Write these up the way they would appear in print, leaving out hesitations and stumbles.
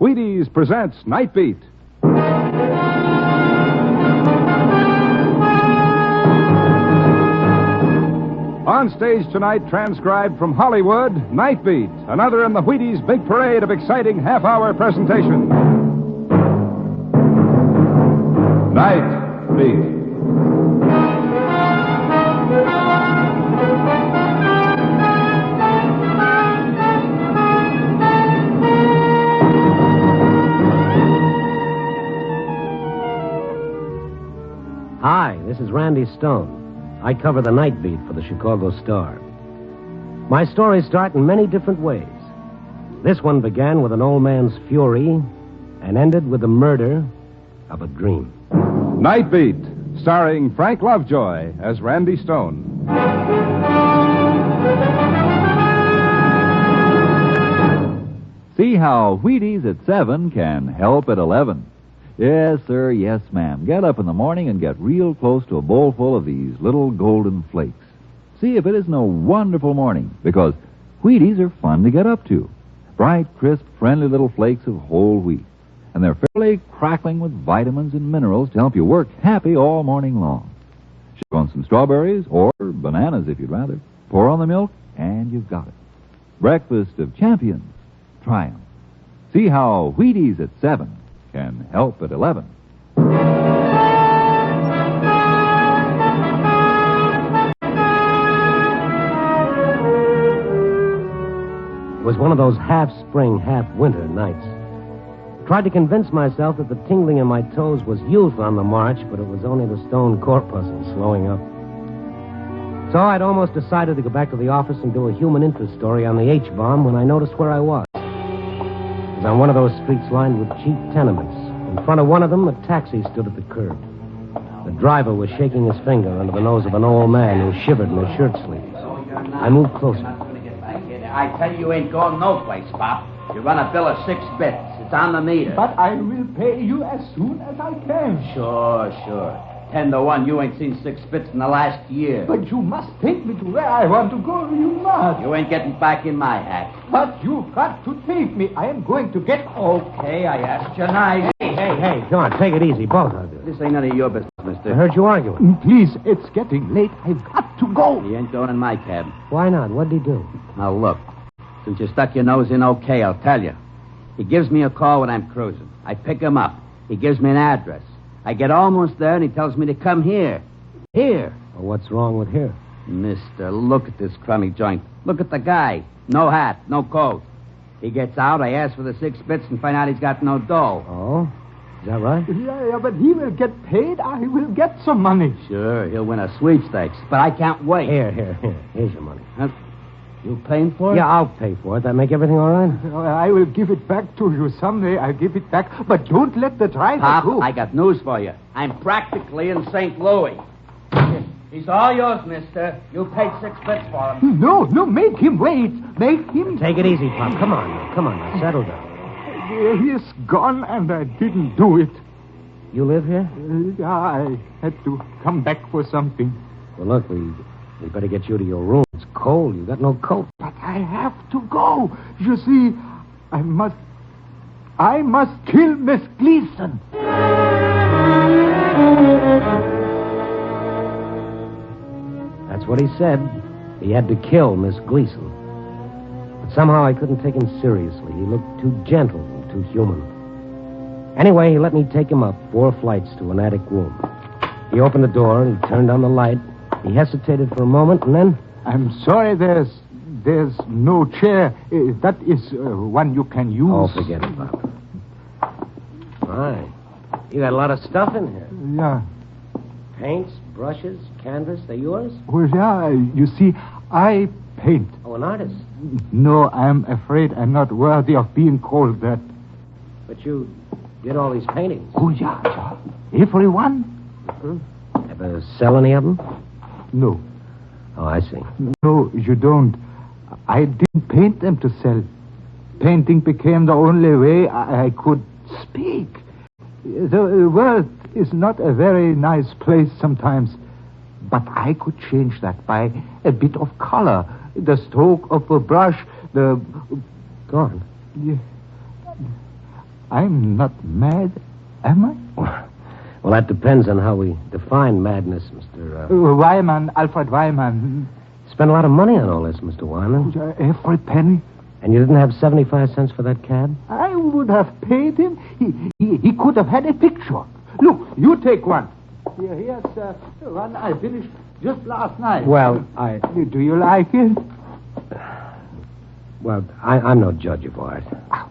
Wheaties presents Night Beat. On stage tonight, transcribed from Hollywood, Night Beat, another in the Wheaties' big parade of exciting half-hour presentation. Night Beat. Hi, this is Randy Stone. I cover the Night Beat for the Chicago Star. My stories start in many different ways. This one began with an old man's fury and ended with the murder of a dream. Night Beat, starring Frank Lovejoy as Randy Stone. See how Wheaties at 7 can help at 11. Yes, sir, yes, ma'am. Get up in the morning and get real close to a bowl full of these little golden flakes. See if it isn't a wonderful morning, because Wheaties are fun to get up to. Bright, crisp, friendly little flakes of whole wheat. And they're fairly crackling with vitamins and minerals to help you work happy all morning long. Shake on some strawberries, or bananas if you'd rather. Pour on the milk, and you've got it. Breakfast of champions. Try 'em. See how Wheaties at 7 can help at 11. It was one of those half-spring, half-winter nights. Tried to convince myself that the tingling in my toes was youth on the march, but it was only the stone corpuscle slowing up. So I'd almost decided to go back to the office and do a human interest story on the H-bomb when I noticed where I was. It was on one of those streets lined with cheap tenements. In front of one of them, a taxi stood at the curb. The driver was shaking his finger under the nose of an old man who shivered in his shirt sleeves. I moved closer. I tell you ain't going no place, Pop. You run a bill of 6 bits. It's on the meter. But I will pay you as soon as I can. Sure. 10-1, you ain't seen 6 bits in the last year. But you must take me to where I want to go. You must. You ain't getting back in my hat. But you've got to take me. I am going to get... Okay, I asked you nice. Hey, come on, take it easy, both of you. This ain't none of your business, mister. I heard you arguing. Please, it's getting late. I've got to go. He ain't going in my cab. Why not? What'd he do? Now, look. Since you stuck your nose in okay, I'll tell you. He gives me a call when I'm cruising. I pick him up. He gives me an address. I get almost there, and he tells me to come here. Here. Well, what's wrong with here? Mister, look at this crummy joint. Look at the guy. No hat, no coat. He gets out, I ask for the 6 bits and find out he's got no dough. Oh? Is that right? Yeah, but he will get paid. I will get some money. Sure, he'll win a sweepstakes, but I can't wait. Here. Here's your money. You paying for it? Yeah, I'll pay for it. That make everything all right? I will give it back to you someday. I'll give it back. But don't let the driver Pop, go. I got news for you. I'm practically in St. Louis. He's all yours, mister. You paid 6 bits for him. No, make him wait. Make him... Take it easy, Pop. Come on, now, settle down. He is gone, and I didn't do it. You live here? I had to come back for something. Well, look, we better get you to your room. It's cold. You got no coat. But I have to go. You see, I must kill Miss Gleason. That's what he said. He had to kill Miss Gleason. But somehow I couldn't take him seriously. He looked too gentle and too human. Anyway, he let me take him up 4 flights to an attic room. He opened the door, he turned on the light. He hesitated for a moment, and then... I'm sorry, there's no chair. That is one you can use. Oh, forget it, Bob. My, you got a lot of stuff in here. Yeah. Paints, brushes, canvas, they're yours? Well, yeah, you see, I paint. Oh, an artist. No, I'm afraid I'm not worthy of being called that. But you did all these paintings. Oh, yeah. Every one? Mm-hmm. Ever sell any of them? No. Oh, I see. No, you don't. I didn't paint them to sell. Painting became the only way I could speak. The world is not a very nice place sometimes, but I could change that by a bit of color, the stroke of a brush, the... Go on. Yeah. I'm not mad, am I? Well, that depends on how we define madness, Mr. Wyman, Alfred Wyman. Spent a lot of money on all this, Mr. Wyman. Every penny. And you didn't have 75 cents for that cab? I would have paid him. He could have had a picture. Look, you take one. Here's one I finished just last night. Well, Do you like it? Well, I'm no judge of art.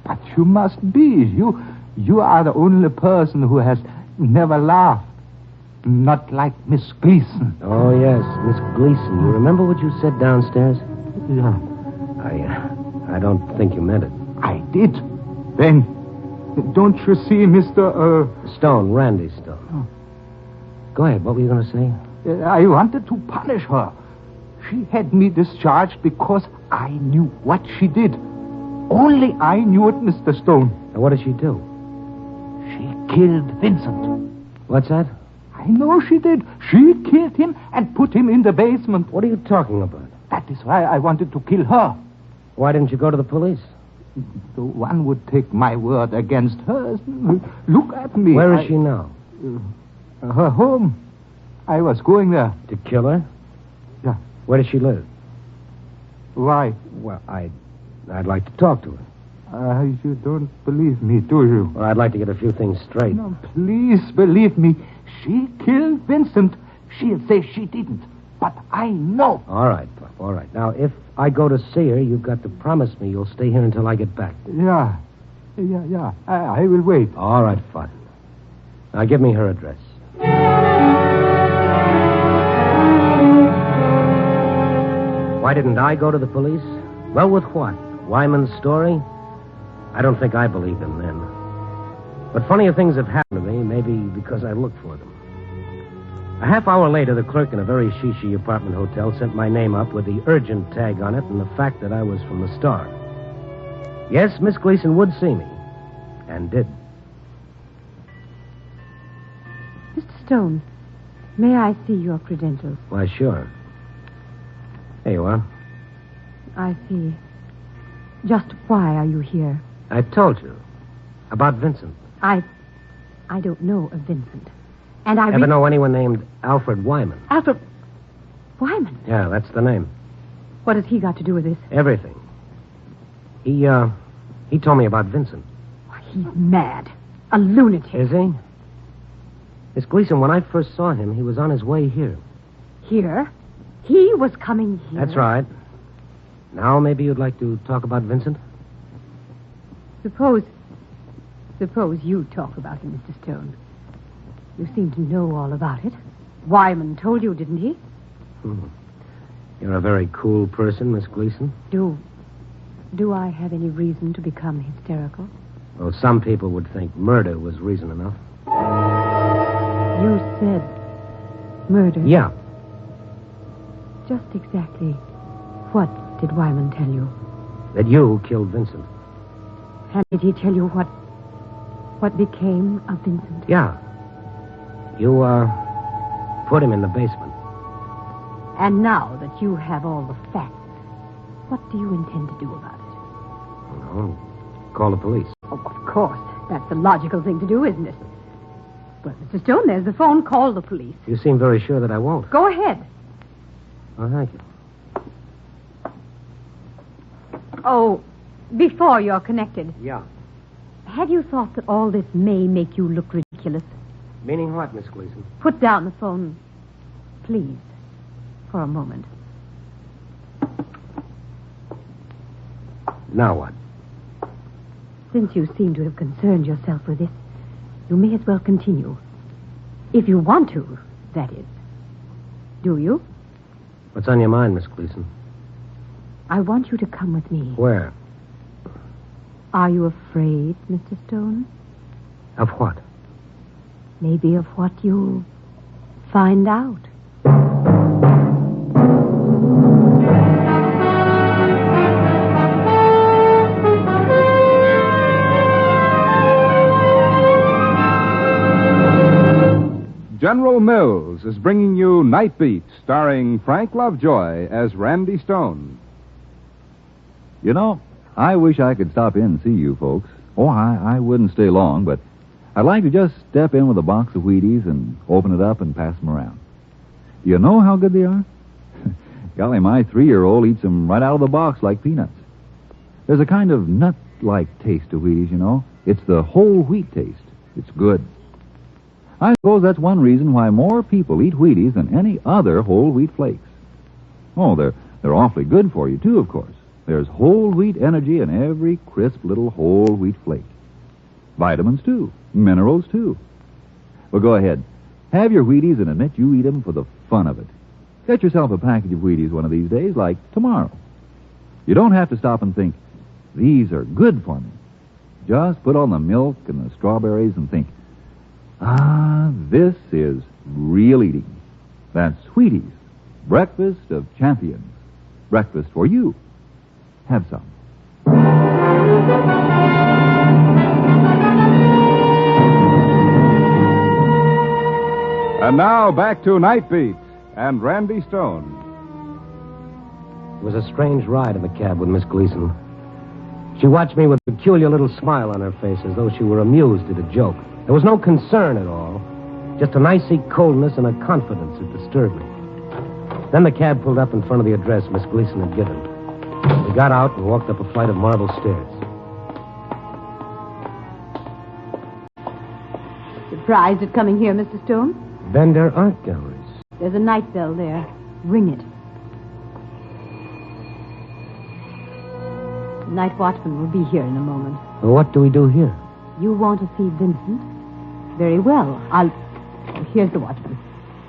But you must be. You are the only person who has never laughed. Not like Miss Gleason. Oh, yes, Miss Gleason. You remember what you said downstairs? Yeah. I don't think you meant it. I did. Then, don't you see, Mr. Stone, Randy Stone. Oh. Go ahead, what were you going to say? I wanted to punish her. She had me discharged because I knew what she did. Only I knew it, Mr. Stone. Now, what did she do? She killed Vincent. What's that? I know she did. She killed him and put him in the basement. What are you talking about? That is why I wanted to kill her. Why didn't you go to the police? So one would take my word against hers. Look at me. Where is she now? Her home. I was going there. To kill her? Yeah. Where does she live? Why? Well, I'd like to talk to her. You don't believe me, do you? Well, I'd like to get a few things straight. No, please believe me. She killed Vincent. She'll say she didn't. But I know. All right, Puff, all right. Now, if I go to see her, you've got to promise me you'll stay here until I get back. Yeah. I will wait. All right, fine. Now, give me her address. Why didn't I go to the police? Well, with what? Wyman's story? I don't think I believed him then. But funnier things have happened to me, maybe because I looked for them. A half hour later, the clerk in a very shishi apartment hotel sent my name up with the urgent tag on it and the fact that I was from the Star. Yes, Miss Gleason would see me. And did. Mr. Stone, may I see your credentials? Why, sure. There you are. I see. Just why are you here? I told you. About Vincent. I don't know of Vincent. And I Ever know anyone named Alfred Wyman? Alfred Wyman? Yeah, that's the name. What has he got to do with this? Everything. He told me about Vincent. Why, he's mad. A lunatic. Is he? Miss Gleason, when I first saw him, he was on his way here. Here? He was coming here? That's right. Now maybe you'd like to talk about Vincent? Suppose you talk about him, Mr. Stone. You seem to know all about it. Wyman told you, didn't he? You're a very cool person, Miss Gleason. Do I have any reason to become hysterical? Well, some people would think murder was reason enough. You said murder? Yeah. Just exactly what did Wyman tell you? That you killed Vincent. And did he tell you what became of Vincent? Yeah. You, put him in the basement. And now that you have all the facts, what do you intend to do about it? Well, call the police. Oh, of course. That's the logical thing to do, isn't it? Well, Mr. Stone, there's the phone. Call the police. You seem very sure that I won't. Go ahead. Oh, thank you. Oh, before you're connected, Yeah. have you thought that all this may make you look ridiculous? Meaning what, Miss Gleason? Put down the phone, please, for a moment. Now what? Since you seem to have concerned yourself with this, you may as well continue. If you want to, that is. Do you? What's on your mind, Miss Gleason? I want you to come with me. Where? Are you afraid, Mr. Stone? Of what? Maybe of what you'll find out. General Mills is bringing you Night Beat, starring Frank Lovejoy as Randy Stone. You know, I wish I could stop in and see you folks. Oh, I wouldn't stay long, but I'd like to just step in with a box of Wheaties and open it up and pass them around. Do you know how good they are? Golly, my 3-year-old eats them right out of the box like peanuts. There's a kind of nut-like taste to Wheaties, you know. It's the whole wheat taste. It's good. I suppose that's one reason why more people eat Wheaties than any other whole wheat flakes. Oh, they're awfully good for you, too, of course. There's whole wheat energy in every crisp little whole wheat flake. Vitamins, too. Minerals, too. Well, go ahead. Have your Wheaties and admit you eat them for the fun of it. Get yourself a package of Wheaties one of these days, like tomorrow. You don't have to stop and think, these are good for me. Just put on the milk and the strawberries and think, this is real eating. That's Wheaties, breakfast of champions. Breakfast for you. Have some. And now back to Night Beat and Randy Stone. It was a strange ride in the cab with Miss Gleason. She watched me with a peculiar little smile on her face, as though she were amused at a joke. There was no concern at all, just an icy coldness and a confidence that disturbed me. Then the cab pulled up in front of the address Miss Gleason had given. We got out and walked up a flight of marble stairs. Surprised at coming here, Mr. Stone? Bender Art Galleries. There's a night bell there. Ring it. The night watchman will be here in a moment. Well, what do we do here? You want to see Vincent? Very well. Oh, here's the watchman.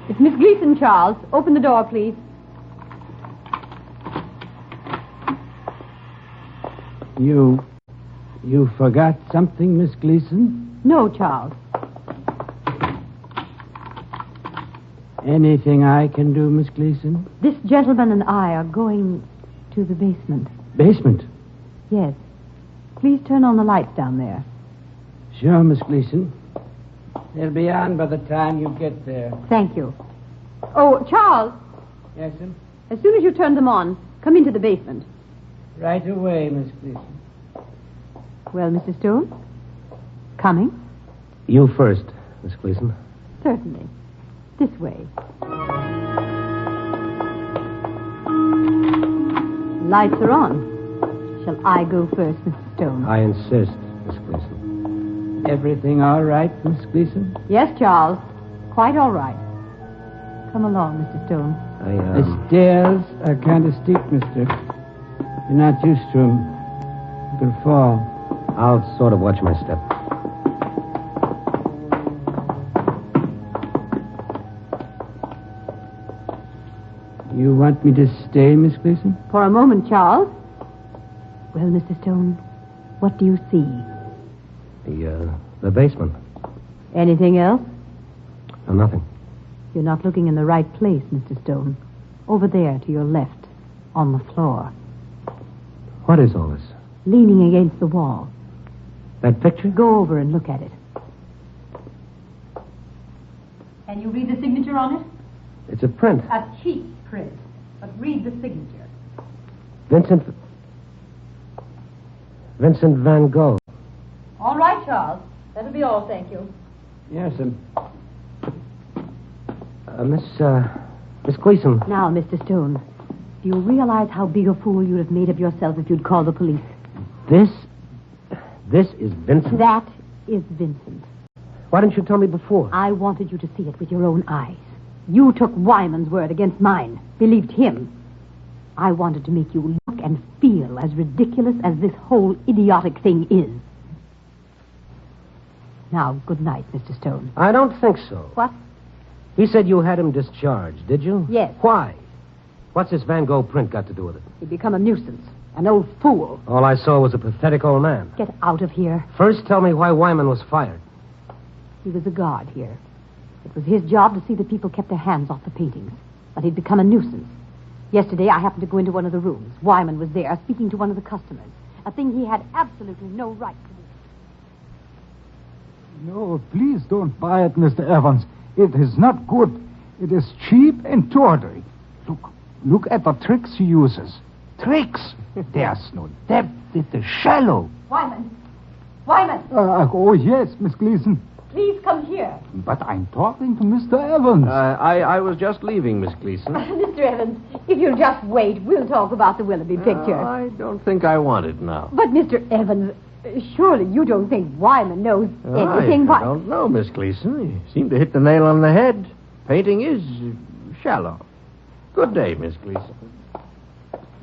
It's Miss Gleason, Charles. Open the door, please. You forgot something, Miss Gleason? No, Charles. Anything I can do, Miss Gleason? This gentleman and I are going to the basement. Basement? Yes. Please turn on the lights down there. Sure, Miss Gleason. They'll be on by the time you get there. Thank you. Oh, Charles. Yes, sir? As soon as you turn them on, come into the basement. Right away, Miss Gleason. Well, Mr. Stone? Coming? You first, Miss Gleason. Certainly. This way. Lights are on. Shall I go first, Mr. Stone? I insist, Miss Gleason. Everything all right, Miss Gleason? Yes, Charles. Quite all right. Come along, Mr. Stone. The stairs are kind of steep, mister. You're not used to them. You could fall. I'll sort of watch my step. You want me to stay, Miss Gleason? For a moment, Charles. Well, Mr. Stone, what do you see? The basement. Anything else? Oh, nothing. You're not looking in the right place, Mr. Stone. Over there, to your left, on the floor. What is all this? Leaning against the wall. That picture? Go over and look at it. Can you read the signature on it? It's a print. A cheap print. But read the signature. Vincent Van Gogh. All right, Charles. That'll be all, thank you. Yes, sir. Miss Gleason. Now, Mr. Stone, do you realize how big a fool you'd have made of yourself if you'd called the police? This is Vincent? That is Vincent. Why didn't you tell me before? I wanted you to see it with your own eyes. You took Wyman's word against mine, believed him. I wanted to make you look and feel as ridiculous as this whole idiotic thing is. Now, good night, Mr. Stone. I don't think so. What? He said you had him discharged, did you? Yes. Why? What's this Van Gogh print got to do with it? He'd become a nuisance, an old fool. All I saw was a pathetic old man. Get out of here. First, tell me why Wyman was fired. He was a guard here. It was his job to see that people kept their hands off the paintings. But he'd become a nuisance. Yesterday, I happened to go into one of the rooms. Wyman was there, speaking to one of the customers. A thing he had absolutely no right to do. No, please don't buy it, Mr. Evans. It is not good. It is cheap and tawdry. Look at the tricks he uses. Tricks! There's no depth. It is shallow. Wyman! Oh, yes, Miss Gleason. Please come here. But I'm talking to Mr. Evans. I was just leaving, Miss Gleason. Mr. Evans, if you'll just wait, we'll talk about the Willoughby picture. I don't think I want it now. But, Mr. Evans, surely you don't think Wyman knows anything I don't know, Miss Gleason. You seem to hit the nail on the head. Painting is shallow. Good day, Miss Gleason.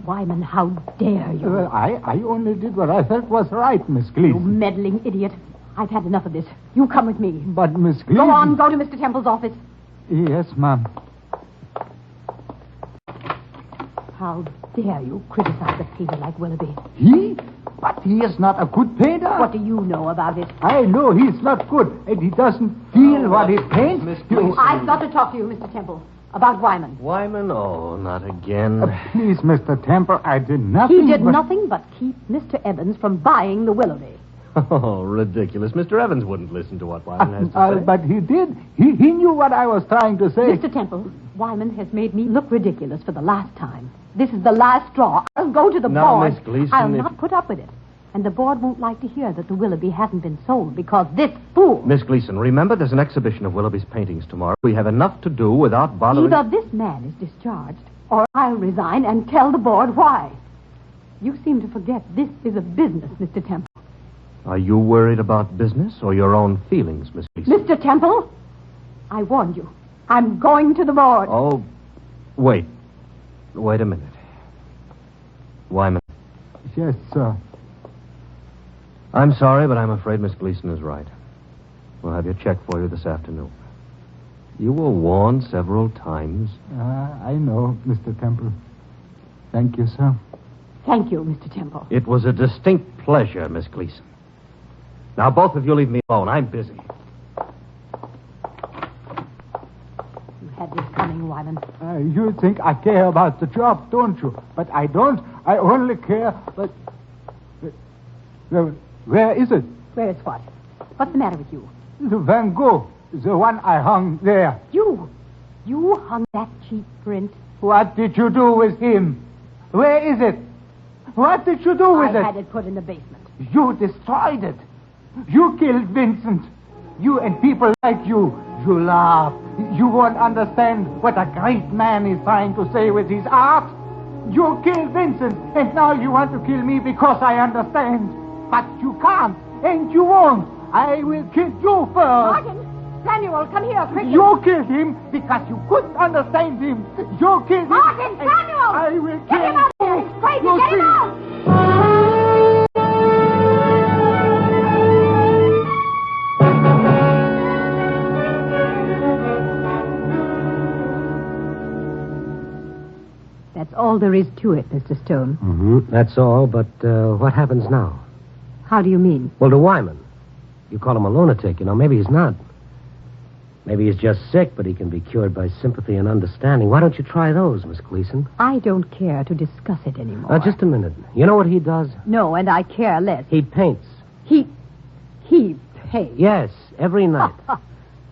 Wyman, how dare you? I only did what I felt was right, Miss You Gleason. meddling idiot. I've had enough of this. You come with me. But, Miss Gleason... Go on, go to Mr. Temple's office. Yes, ma'am. How dare you criticize a painter like Willoughby? He? But he is not a good painter. What do you know about it? I know he's not good, and he doesn't feel what he paints. Miss Gleason. I've got to talk to you, Mr. Temple, about Wyman. Wyman? Oh, not again. Please, Mr. Temple, I did nothing. He did nothing but keep Mr. Evans from buying the Willoughby. Oh, ridiculous. Mr. Evans wouldn't listen to what Wyman has to say. But he did. He knew what I was trying to say. Mr. Temple, Wyman has made me look ridiculous for the last time. This is the last straw. I'll go to the board. Miss Gleason, I'll not put up with it. And the board won't like to hear that the Willoughby hasn't been sold because this fool... Miss Gleason, remember there's an exhibition of Willoughby's paintings tomorrow. We have enough to do without bothering... Either this man is discharged, or I'll resign and tell the board why. You seem to forget this is a business, Mr. Temple. Are you worried about business or your own feelings, Miss Gleason? Mr. Temple, I warned you. I'm going to the board. Oh, wait. Wait a minute. Wyman. Yes, sir. I'm sorry, but I'm afraid Miss Gleason is right. We'll have your check for you this afternoon. You were warned several times. I know, Mr. Temple. Thank you, sir. Thank you, Mr. Temple. It was a distinct pleasure, Miss Gleason. Now, both of you leave me alone. I'm busy. You had this coming, Wyman. You think I care about the job, don't you? But I don't. I only care... But... Where is it? Where is what? What's the matter with you? The Van Gogh. The one I hung there. You hung that cheap print? What did you do with him? Where is it? What did you do with it? I had it put in the basement. You destroyed it. You killed Vincent. You and people like you. You laugh. You won't understand what a great man is trying to say with his art. You killed Vincent, and now you want to kill me because I understand. But you can't, and you won't. I will kill you first. Martin! Samuel, come here, quickly. You killed him because you couldn't understand him. You killed him. Martin, Samuel! I will Get kill him out of here! He's crazy! You Get him see? out! That's all there is to it, Mr. Stone. Mm-hmm. That's all, but what happens now? How do you mean? Well, to Wyman. You call him a lunatic, maybe he's not. Maybe he's just sick, but he can be cured by sympathy and understanding. Why don't you try those, Miss Gleason? I don't care to discuss it anymore. Just a minute. You know what he does? No, and I care less. He paints. He paints. Yes, every night.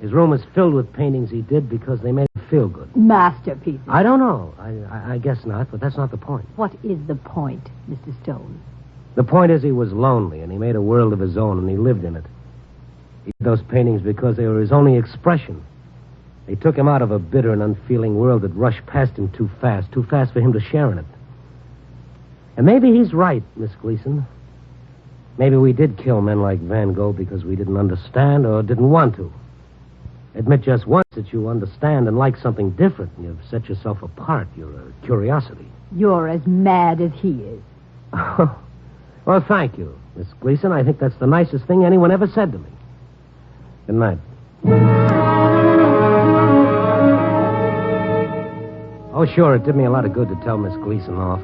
His room is filled with paintings he did because they made him feel good. Masterpieces. I don't know. I guess not, but that's not the point. What is the point, Mr. Stone? The point is he was lonely, and he made a world of his own, and he lived in it. He did those paintings because they were his only expression. They took him out of a bitter and unfeeling world that rushed past him too fast for him to share in it. And maybe he's right, Miss Gleason. Maybe we did kill men like Van Gogh because we didn't understand or didn't want to. Admit just once that you understand and like something different, and you've set yourself apart. You're a curiosity. You're as mad as he is. Well, thank you, Miss Gleason. I think that's the nicest thing anyone ever said to me. Good night. Oh, sure, it did me a lot of good to tell Miss Gleason off.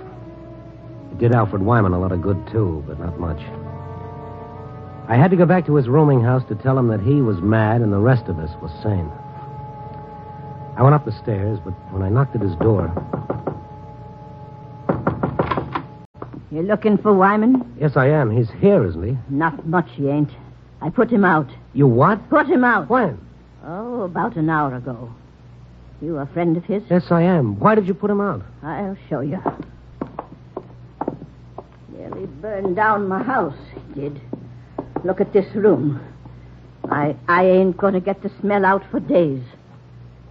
It did Alfred Wyman a lot of good, too, but not much. I had to go back to his rooming house to tell him that he was mad and the rest of us was sane. I went up the stairs, but when I knocked at his door... You're looking for Wyman? Yes, I am. He's here, isn't he? Not much he ain't. I put him out. You what? Put him out. When? Oh, about an hour ago. You a friend of his? Yes, I am. Why did you put him out? I'll show you. Nearly burned down my house, he did. Look at this room. I ain't going to get the smell out for days.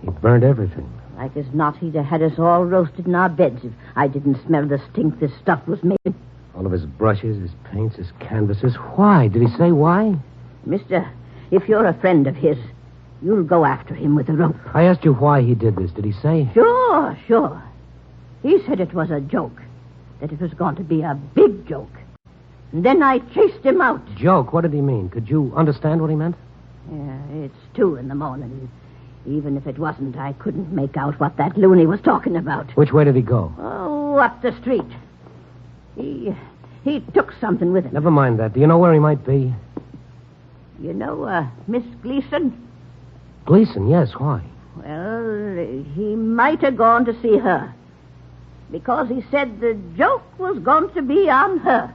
He burned everything. Like as not, he'd have had us all roasted in our beds if I didn't smell the stink this stuff was made. All of his brushes, his paints, his canvases. Why? Did he say why? Mister, if you're a friend of his, you'll go after him with a rope. I asked you why he did this. Did he say? Sure. He said it was a joke. That it was going to be a big joke. And then I chased him out. Joke? What did he mean? Could you understand what he meant? Yeah, it's 2 a.m. Even if it wasn't, I couldn't make out what that loony was talking about. Which way did he go? Oh, up the street. He took something with him. Never mind that. Do you know where he might be? You know, Miss Gleason? Gleason, yes. Why? Well, he might have gone to see her. Because he said the joke was going to be on her.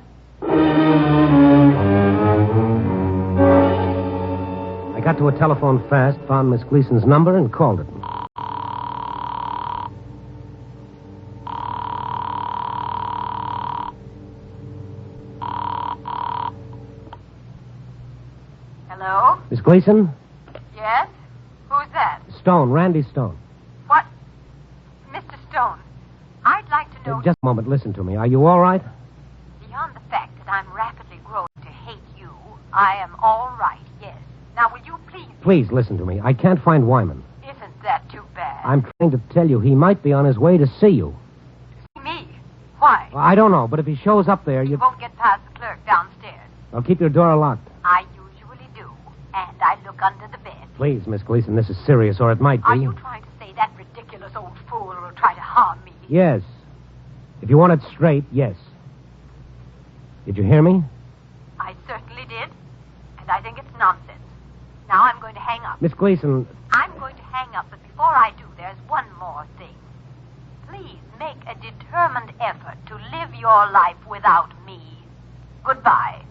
I got to a telephone fast, found Miss Gleason's number, and called it. Hello? Miss Gleason? Yes? Who's that? Stone, Randy Stone. What? Mr. Stone, I'd like to know... Just a moment, listen to me. Are you all right? Beyond the fact that I'm rapidly growing to hate you, I am all right, yes. Now, will you please... Please listen to me. I can't find Wyman. Isn't that too bad? I'm trying to tell you he might be on his way to see you. See me? Why? I don't know, but if he shows up there, You you... won't get past the clerk downstairs. I'll keep your door locked. I usually do, and I look under the bed. Please, Miss Gleason, this is serious, or it might be. Are you trying to say that ridiculous old fool will try to harm me? Yes. If you want it straight, yes. Did you hear me? I certainly did, and I think it's nonsense. Now I'm going to hang up. Miss Gleason, I'm going to hang up, but before I do, there's one more thing. Please make a determined effort to live your life without me. Goodbye.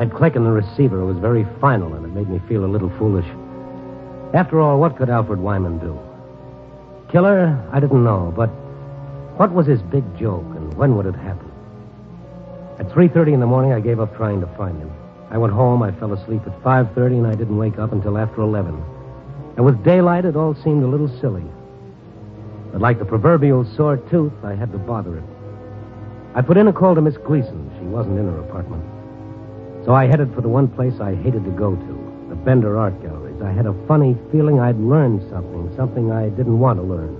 that click in the receiver was very final, and it made me feel a little foolish. After all, what could Alfred Wyman do? Killer? I didn't know, but what was his big joke, and when would it happen? At 3:30 in the morning, I gave up trying to find him. I went home, I fell asleep at 5:30, and I didn't wake up until after 11. And with daylight, it all seemed a little silly. But like the proverbial sore tooth, I had to bother it. I put in a call to Miss Gleason. She wasn't in her apartment. So I headed for the one place I hated to go to, the Bender Art Galleries. I had a funny feeling I'd learned something I didn't want to learn.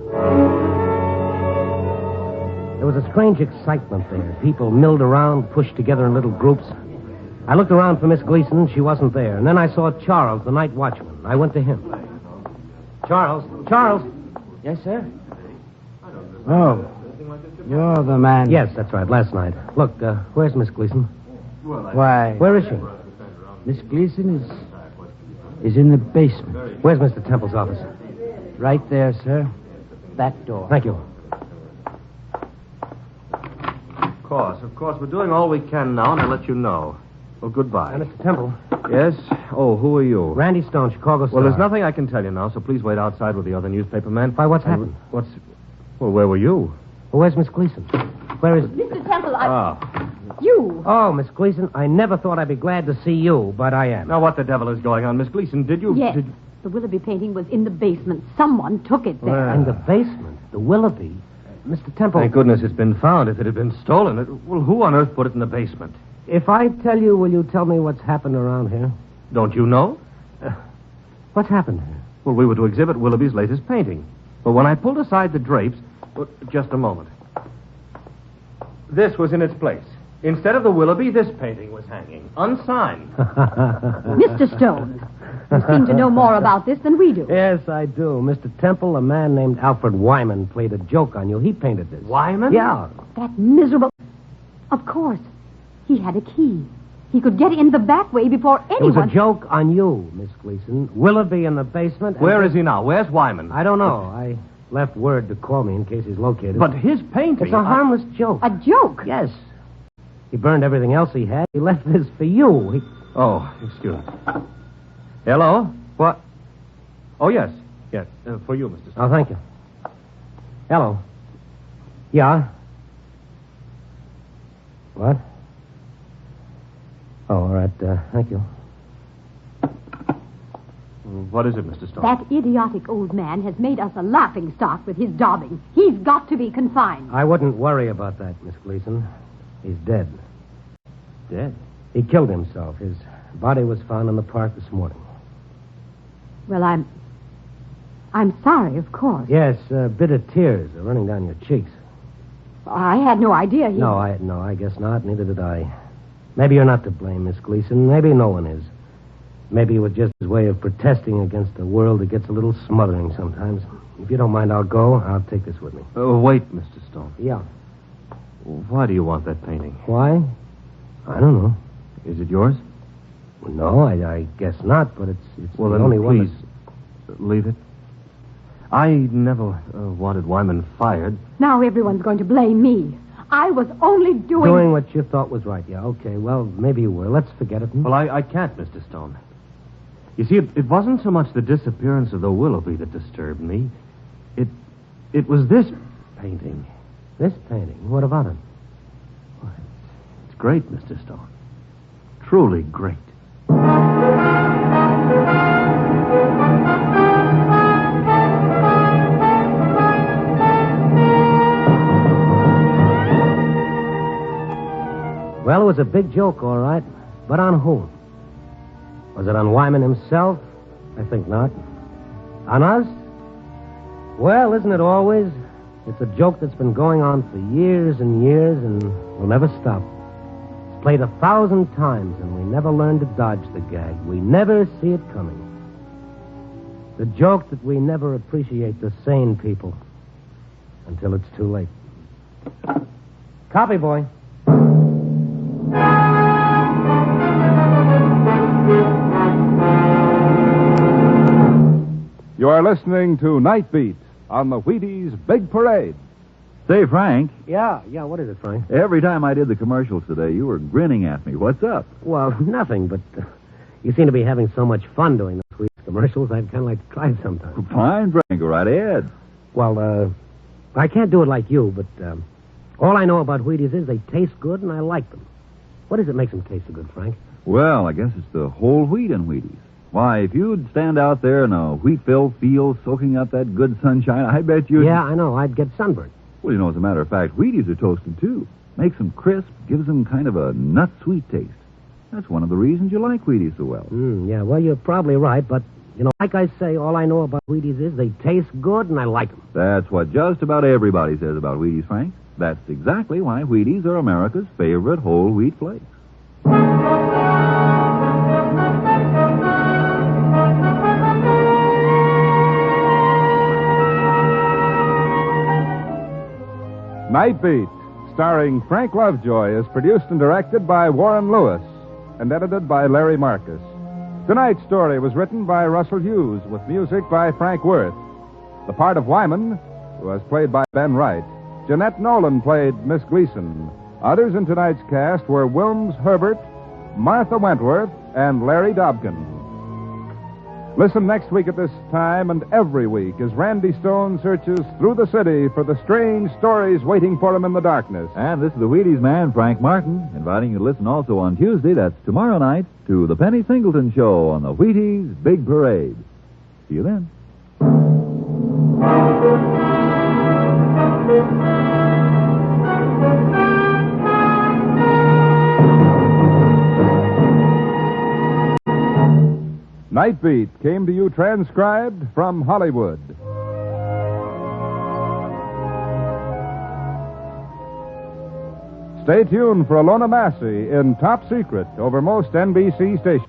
There was a strange excitement there. People milled around, pushed together in little groups. I looked around for Miss Gleason. She wasn't there. And then I saw Charles, the night watchman. I went to him. Charles? Yes, sir? Oh, you're the man. Yes, that's right, last night. Look, where's Miss Gleason? Why, Where is she? Miss Gleason is in the basement. Where's Mr. Temple's office? Right there, sir. Back door. Thank you. Of course. We're doing all we can now, and I'll let you know. Well, goodbye. Mr. Temple. Yes? Oh, who are you? Randy Stone, Chicago Star. Well, there's nothing I can tell you now, so please wait outside with the other newspaperman. Why, what's happened? Well, where were you? Well, where's Miss Gleason? Where is... Mr. Temple, You! Oh, Miss Gleason, I never thought I'd be glad to see you, but I am. Now, what the devil is going on, Miss Gleason? Did you... Yes. The Willoughby painting was in the basement. Someone took it there. In the basement? The Willoughby? Mr. Temple... Thank goodness it's been found. If it had been stolen, well, who on earth put it in the basement? If I tell you, will you tell me what's happened around here? Don't you know? What's happened here? Well, we were to exhibit Willoughby's latest painting. But when I pulled aside the drapes... Well, just a moment. This was in its place. Instead of the Willoughby, this painting was hanging, unsigned. Mr. Stone, you seem to know more about this than we do. Yes, I do. Mr. Temple, a man named Alfred Wyman played a joke on you. He painted this. Wyman? Yeah. That miserable... Of course. He had a key. He could get in the back way before anyone... It was a joke on you, Miss Gleason. Willoughby in the basement... Where is he now? Where's Wyman? I don't know. I left word to call me in case he's located. But his painting... It's a harmless joke. A joke? Yes. He burned everything else he had. He left this for you. Oh, excuse me. Hello? What? Oh, yes. Yes, for you, Mr. Stone. Oh, thank you. Hello. Yeah? What? Oh, all right. Thank you. What is it, Mr. Stone? That idiotic old man has made us a laughingstock with his daubing. He's got to be confined. I wouldn't worry about that, Miss Gleason. He's dead. Dead? He killed himself. His body was found in the park this morning. Well, I'm sorry, of course. Yes, bitter tears are running down your cheeks. I had no idea he... No, I guess not. Neither did I. Maybe you're not to blame, Miss Gleason. Maybe no one is. Maybe it was just his way of protesting against a world that gets a little smothering sometimes. If you don't mind, I'll go. I'll take this with me. Wait, Mr. Stone. Yeah. Why do you want that painting? Why? I don't know. Is it yours? Well, no, I guess not, but it's Well, the then only one. Please, leave it. I never wanted Wyman fired. Now everyone's going to blame me. I was only Doing what you thought was right, yeah. Okay, well, maybe you were. Let's forget it. Well, I can't, Mr. Stone. You see, it wasn't so much the disappearance of the Willoughby that disturbed me. It was this painting. This painting? What about it? It's great, Mr. Stone. Truly great. Well, it was a big joke, all right. But on whom? Was it on Wyman himself? I think not. On us? Well, isn't it always? It's a joke that's been going on for years and years and will never stop. It's played 1,000 times and we never learn to dodge the gag. We never see it coming. The joke that we never appreciate the sane people until it's too late. Copy, boy. You are listening to Night Beat on the Wheaties Big Parade. Say, Frank, Yeah, what is it, Frank? every time I did the commercials today, you were grinning at me. What's up? Well, nothing, but you seem to be having so much fun doing the sweet commercials, I'd kind of like to try sometime. Fine, Frank. Go right ahead. Well, I can't do it like you, but all I know about Wheaties is they taste good and I like them. What does it make them taste so good, Frank? Well, I guess it's the whole wheat in Wheaties. Why, if you'd stand out there in a wheat-filled field soaking up that good sunshine, I bet you'd... Yeah, I know. I'd get sunburned. Well, you know, as a matter of fact, Wheaties are toasted, too. Makes them crisp, gives them kind of a nut-sweet taste. That's one of the reasons you like Wheaties so well. Yeah, well, you're probably right, but, you know, like I say, all I know about Wheaties is they taste good and I like them. That's what just about everybody says about Wheaties, Frank. That's exactly why Wheaties are America's favorite whole wheat flakes. Night Beat, starring Frank Lovejoy, is produced and directed by Warren Lewis and edited by Larry Marcus. Tonight's story was written by Russell Hughes with music by Frank Worth. The part of Wyman was played by Ben Wright. Jeanette Nolan played Miss Gleason. Others in tonight's cast were Wilms Herbert, Martha Wentworth, and Larry Dobkin. Listen next week at this time and every week as Randy Stone searches through the city for the strange stories waiting for him in the darkness. And this is the Wheaties man, Frank Martin, inviting you to listen also on Tuesday, that's tomorrow night, to the Penny Singleton Show on the Wheaties Big Parade. See you then. Night Beat came to you transcribed from Hollywood. Stay tuned for Alona Massey in Top Secret over most NBC stations.